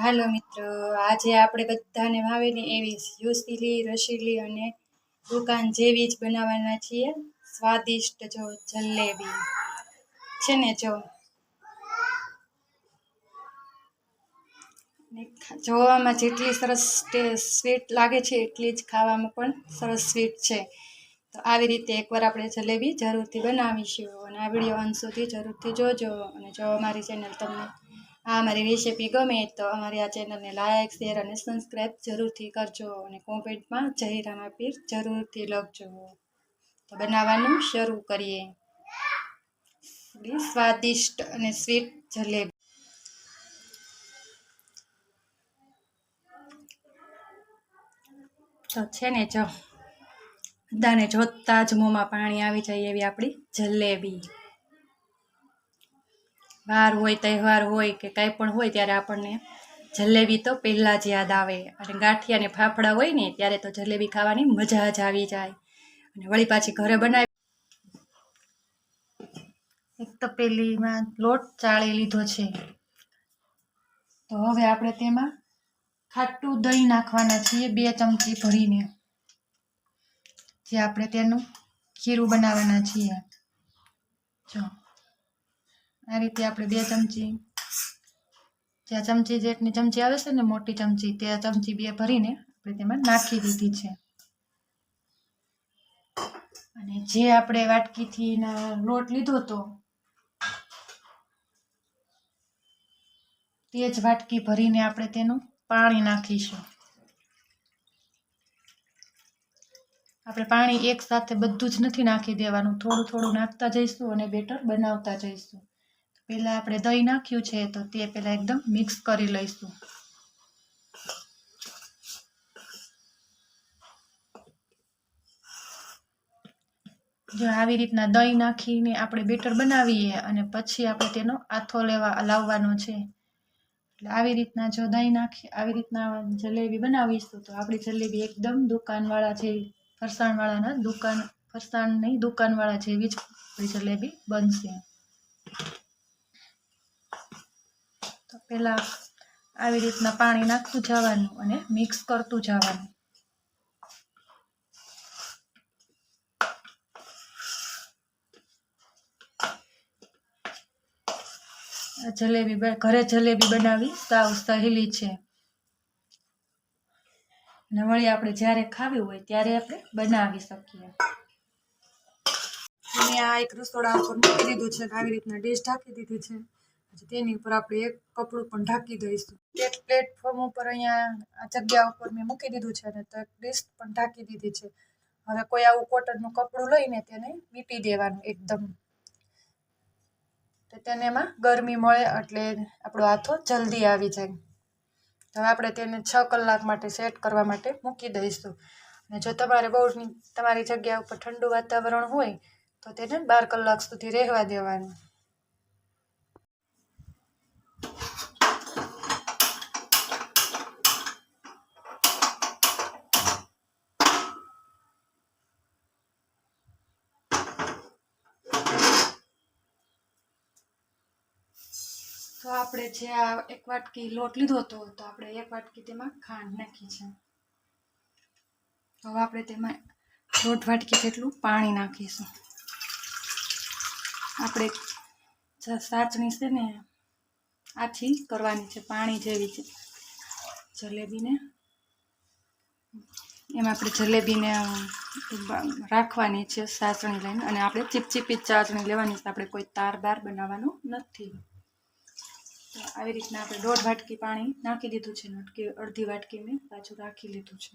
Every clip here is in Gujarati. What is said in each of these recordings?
હાલો મિત્રો, આજે આપણે બધાને ભાવેની એવી યુસીલી રસીલી અને દુકાન જેવી જ બનાવવાના છીએ સ્વાદિષ્ટ જો જલેબી છે ને જો જોવામાં જેટલી સરસ સ્વીટ લાગે છે એટલી જ ખાવામાં પણ સરસ સ્વીટ છે. તો આવી રીતે એકવાર આપણે જલેબી જરૂરથી બનાવીશું અને આ વિડીયો અંત સુધી જરૂરથી જોજો. અને જો અમારી ચેનલ તમને અમારી રેસીપી ગમે તો અમારી આ ચેનલને લાઇક શેર અને સબસ્ક્રાઈબ જરૂરથી કરજો અને કોમેન્ટમાં જય રામાપીર જરૂરથી લખજો. તો બનાવવાનું શરૂ કરીએ. સ્વાદિષ્ટ અને સ્વીટ જલેબી તો છે ને જો બધાને જોતા જ મોંમાં પાણી આવી જાય એવી આપણી જલેબી. વાર હોય તહેવાર હોય કે કાંઈ પણ હોય ત્યારે આપણને જલેબી તો પહેલાં જ યાદ આવે. અને ગાંઠિયા ને ફાફડા હોય ને ત્યારે તો જલેબી ખાવાની મજા જ આવી જાય. અને વળી પાછી ઘરે બનાવી એક તપેલીમાં લોટ ચાળી લીધો છે. તો હવે આપણે તેમાં ખાટું દહીં નાખવાના છીએ 2 ચમચી ભરીને, જે આપણે તેનું ખીરું બનાવવાના છીએ. જો આ રીતે આપણે 2 ચમચી, જે ચમચી જેટલી ચમચી આવે છે ને મોટી ચમચી, તે ચમચી 2 ભરીને આપણે તેમાં નાખી દીધી છે. અને જે આપણે વાટકીથી લોટ લીધો હતો તે જ વાટકી ભરીને આપણે તેનું પાણી નાખીશું. આપણે પાણી એક સાથે બધું જ નથી નાખી દેવાનું, થોડું થોડું નાખતા જઈશું અને બેટર બનાવતા જઈશું. પહેલાં આપણે દહીં નાખ્યું છે તો તે પહેલાં એકદમ મિક્સ કરી લઈશું. જો આવી રીતના દહીં નાખીને આપણે બેટર બનાવીએ અને પછી આપણે તેનો આથો લાવવાનો છે. એટલે આવી રીતના જો દહીં નાખી આવી રીતના જલેબી બનાવીશું તો આપણી જલેબી એકદમ દુકાનવાળા જેવી, ફરસાણની દુકાનવાળા જેવી જ જલેબી બનશે. તો પહેલાં આવી રીતના પાણી નાખતું જવાનું અને મિક્સ કરતું જવાનું. ઘરે જલેબી બનાવી સાવ સહેલી છે. અને વળી આપણે જ્યારે ખાવી હોય ત્યારે આપણે બનાવી શકીએ. મેં આ એક રસોડા ઉપર મૂકી દીધું છે, આવી રીતના ડીશ ઢાંકી દીધી છે. તેની ઉપર આપણે એક કપડું પણ ઢાંકી દઈશું. એક પ્લેટફોર્મ ઉપર અહીંયા આ જગ્યા ઉપર મેં મૂકી દીધું છે અને તો એક ડીશ પણ ઢાંકી દીધી છે. હવે કોઈ આવું કોટનનું કપડું લઈને તેને વીંટી દેવાનું એકદમ, તો તેને એમાં ગરમી મળે એટલે આપણો આથો જલ્દી આવી જાય. હવે આપણે તેને 6 કલાક માટે સેટ કરવા માટે મૂકી દઈશું. અને જો તમારી જગ્યા ઉપર ઠંડુ વાતાવરણ હોય તો તેને 12 કલાક સુધી રહેવા દેવાનું. તો આપણે જે આ 1 વાટકી લોટ લીધો હતો તો આપણે 1 વાટકી તેમાં ખાંડ નાખી છે. હવે આપણે તેમાં 1.5 વાટકી જેટલું પાણી નાખીશું. આપણે સાચણી છે ને આછી કરવાની છે, પાણી જેવી છે જલેબીને. એમાં આપણે જલેબીને રાખવાની છે સાચણી લઈને, અને આપણે ચીપચીપી ચાસણી લેવાની છે. આપણે કોઈ તાર બાર બનાવવાનું નથી. તો આવી રીતના આપણે 1.5 વાટકી પાણી નાખી દીધું છે ને અડધી વાટકી મેં પાછું રાખી લીધું છે.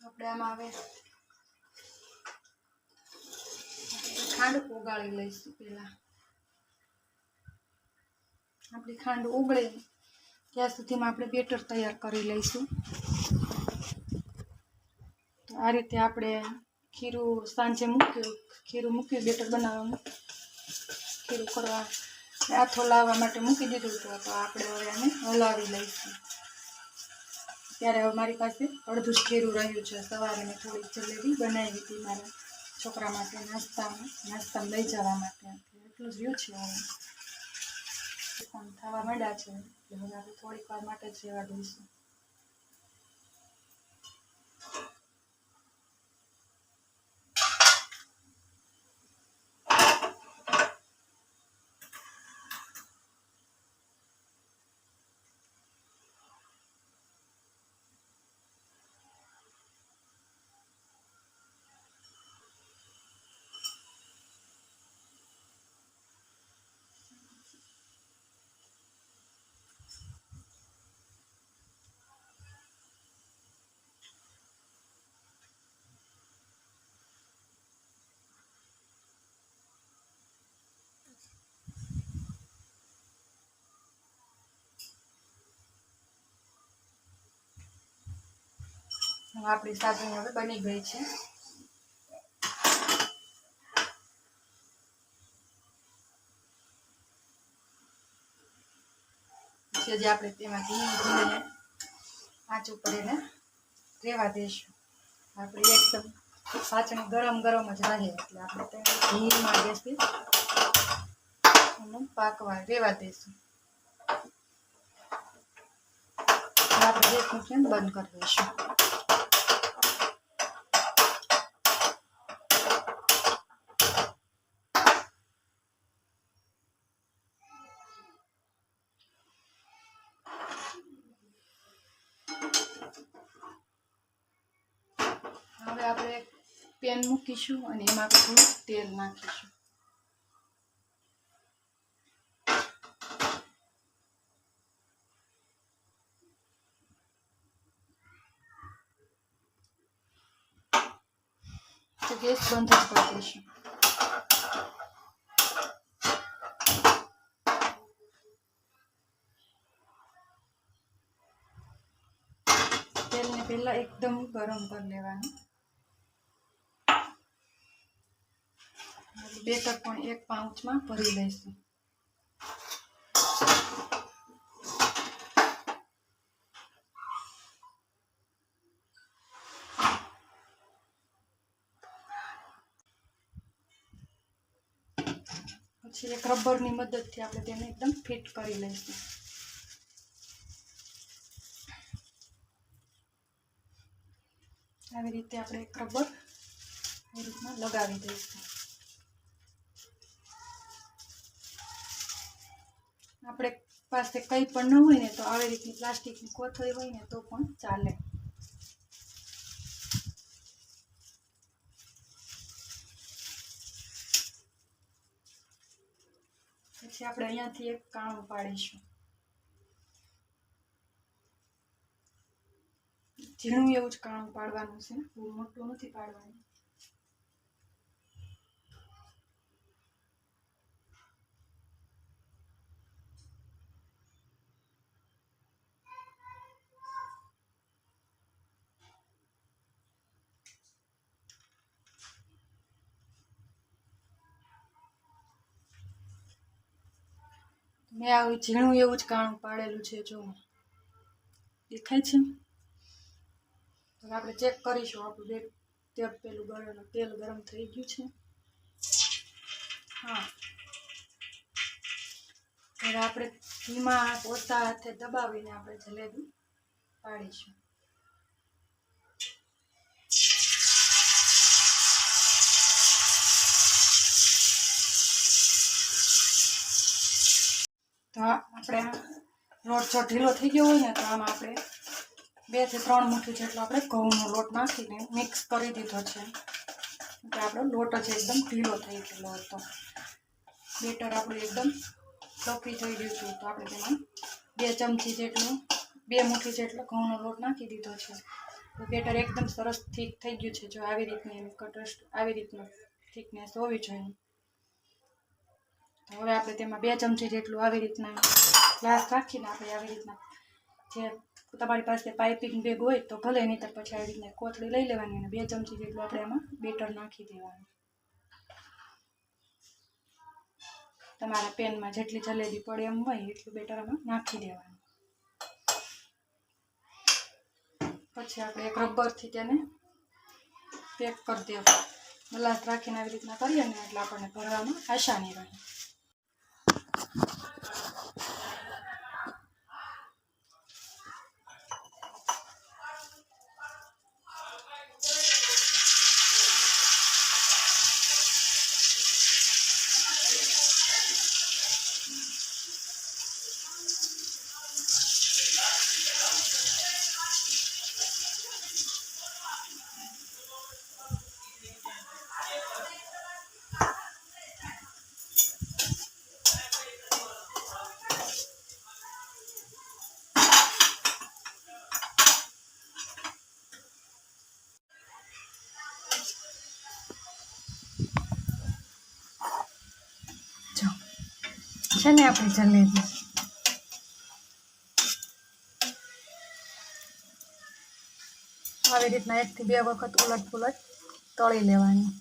આપણે આમાં હવે ખાંડ ઓગાળી લઈશું. પહેલાં આપણી ખાંડ ઓગળે ત્યાં સુધીમાં આપણે બેટર તૈયાર કરી લઈશું. તો આ રીતે આપણે ખીરું મૂક્યું બેટર બનાવવાનું, ખીરું કરવા આથો લાવવા માટે મૂકી દીધું હતું. તો આપણે હવે આને હલાવી લઈશું. ત્યારે હવે મારી પાસે અડધું જ ખીરું રહ્યું છે. સવારે મેં થોડીક જલેબી બનાવી હતી મારા છોકરા માટે નાસ્તામાં લઈ જવા માટે. એટલું જ રહ્યું છે હવે પણ થવા માંડ્યા છે એટલે હવે આપણે થોડીક વાર માટે જ રહેવા દઈશું. આપણી સાસણી હવે બની ગઈ છે. જે આપણે તેમાં ધીમે ધીમે આંચ ઉપર એને રહેવા દઈશું. આપણે એકદમ સાચણી ગરમ ગરમ જ રહે એટલે આપણે તેને ધીમા ગેસથી પાકવા રહેવા દઈશું. આપણે ગેસનું ફ્લેમ બંધ કરી દઈશું. હવે આપણે પેન મૂકીશું અને એમાં થોડું તેલ નાખીશું. તો ગેસ બંધ જ કરી દઈશું. તેલને પહેલા એકદમ ગરમ કરી લેવાનું. બેટર પણ એક પાઉચમાં ભરી લઈશું. પછી એક રબરની મદદથી આપણે તેને એકદમ ફિટ કરી લઈશું. આવી રીતે આપણે એક રબર એ રીતના લગાવી દઈશું. આપણે પાસે કંઈ પણ ન હોય ને તો આવી રીતની પ્લાસ્ટિકની કોથળી હોય ને તો પણ ચાલે. પછી આપણે અહીંયાથી એક કાણું પાડીશું. ઝીણું એવું જ કાણું પાડવાનું છે, બહુ મોટું નથી પાડવાનું. મેં આવું ઝીણું એવું જ કાણું પાડેલું છે, જો દેખાય છે. હવે આપણે ચેક કરીશું આપણું તેલ ગરમ થઈ ગયું છે. હા, હવે આપણે ધીમા ઓછા હાથે દબાવીને આપણે જલેબી પાડીશું. તો આપણે લોટ જો ઢીલો થઈ ગયો હોય ને તો આમાં આપણે 2 થી 3 મુઠ્ઠી જેટલો આપણે ઘઉંનો લોટ નાખીને મિક્સ કરી દીધો છે. એટલે આપણો લોટ જ એકદમ ઢીલો થઈ ગયેલો હતો. બેટર આપણું એકદમ ફ્લફી થઈ ગયું છે. તો આપણે તેમાં 2 ચમચી જેટલું 2 મુઠ્ઠી જેટલો ઘઉંનો લોટ નાખી દીધો છે. તો બેટર એકદમ સરસ થીક થઈ ગયું છે. જો આવી રીતની આવી રીતનું થિકનેસ હોવી જોઈએ. હવે આપણે તેમાં 2 ચમચી જેટલું આવી રીતના ગ્લાસ રાખીને આપણે આવી રીતના જે તમારી પાસે પાઇપિંગ બેગ હોય તો ભલે, નહીં તો પછી આવી રીતના કોથળી લઈ લેવાની અને 2 ચમચી જેટલું આપણે એમાં બેટર નાખી દેવાનું. તમારા પેનમાં જેટલી જલેબી પડે એમ હોય એટલું બેટર આમાં નાખી દેવાનું. પછી આપણે એક રબરથી તેને પેક કરી દેવું. ગ્લાસ રાખીને આવી રીતના કરીએ ને એટલે આપણને ભરવામાં આસાની રહે. જો છે ને આપણી જલેબી આવી રીતના 1 થી 2 વખત ઉલટ પુલટ તળી લેવાની.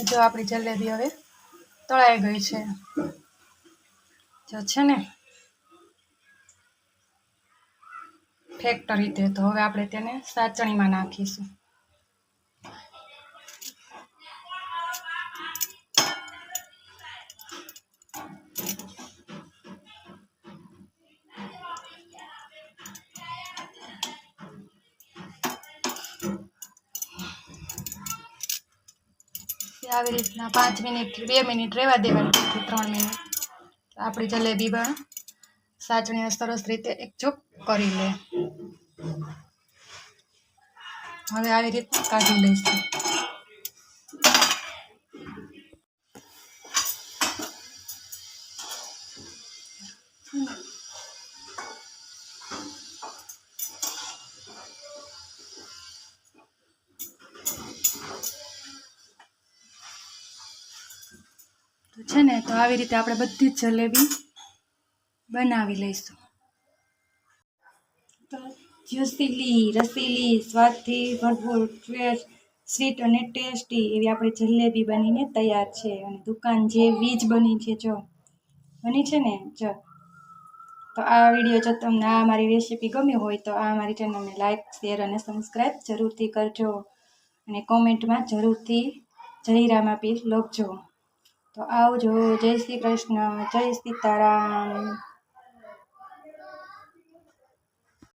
જો આપણી જલેબી હવે તળાઈ ગઈ છે. જો છે ને ફેક્ટરી તે તો હવે આપણે તેને સાચણીમાં નાખીશું. આવી રીતના 5 મિનિટ 2 મિનિટ રહેવા દેવાની, 2 થી 3 મિનિટ. આપણી જલેબી પણ સાચણીને સરસ રીતે એકચોક કરી લે. હવે આવી રીતે કાઢી લઈશું. તો છે ને તો આવી રીતે આપણે બધી જ જલેબી બનાવી લઈશું. તો જ્યુસીલી રસીલી સ્વાદથી ભરપૂર સ્વીટ અને ટેસ્ટી એવી આપણી જલેબી બનીને તૈયાર છે. અને દુકાન જેવી જ બની છે. જો બની છે ને. જો તો આ વિડીયો જો તમને આ મારી રેસીપી ગમી હોય તો આ મારી ચેનલને લાઇક શેર અને સબસ્ક્રાઈબ જરૂરથી કરજો. અને કોમેન્ટમાં જરૂરથી જય રામ આપી લખજો. તો આવજો. જય શ્રી કૃષ્ણ. જય સીતારામ.